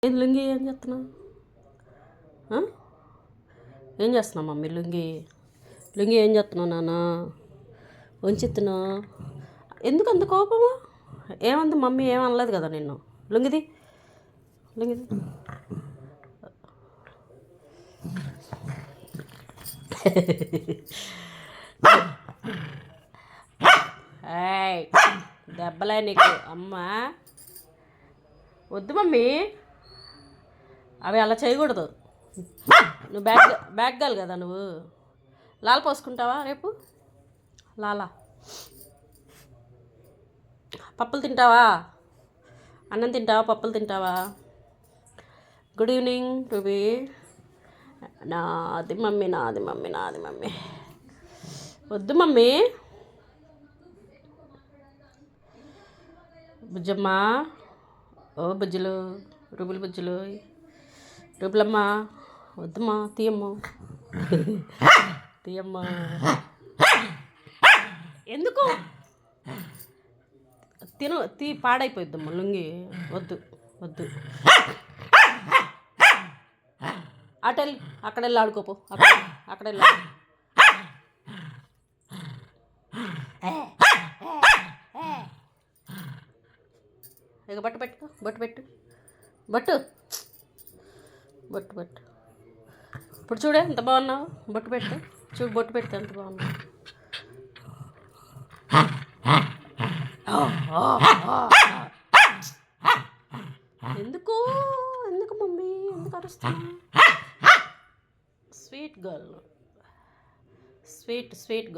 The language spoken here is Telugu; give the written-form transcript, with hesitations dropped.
ఏం లుంగి ఏం చేస్తున్నావు? ఏం చేస్తున్నావు మమ్మీ? లుంగి లుంగి ఏం చేస్తున్నావు నాన్న? వంచెత్తున్నావు ఎందుకు అంత కోపము? ఏమంది మమ్మీ? ఏమనలేదు కదా నిన్ను. లుంగిది లుంగిది ఏయ్ దెబ్బలే నీకు అమ్మా. వద్దు మమ్మీ, అవి అలా చేయకూడదు. నువ్వు బ్యాగ్ గర్ల్ కదా నువ్వు. లాల పోసుకుంటావా రేపు? లాలా పప్పులు తింటావా? అన్నం తింటావా? పప్పులు తింటావా? Good evening ruby. నాది మమ్మీ, నాది మమ్మీ, నాది మమ్మీ. వద్దు మమ్మీ. బుజ్జమ్మ, ఓ బుజ్జులు, రుబులు బుజ్జులు, రుబులమ్మ వద్దుమ్మా, తీయమ్మ తీయమ్మ. ఎందుకు పాడైపోయిద్దమ్మా లుంగి. వద్దు వద్దు. అటెళ్ళి అక్కడ వెళ్ళి ఆడుకోపో. అక్కడ వెళ్ళి ఇక బట్టు పెట్టుకో. బొట్టు పెట్టు. బొట్టు బొట్టు బొట్టు. ఇప్పుడు చూడే ఎంత బాగున్నావు. బొట్టు పెట్టు. చూడు బొట్టు పెడితే ఎంత బాగున్నావు. ఎందుకు ఎందుకు మమ్మీ ఎందుకు అరుస్తున్నావు? Sweet girl, sweet sweet girl.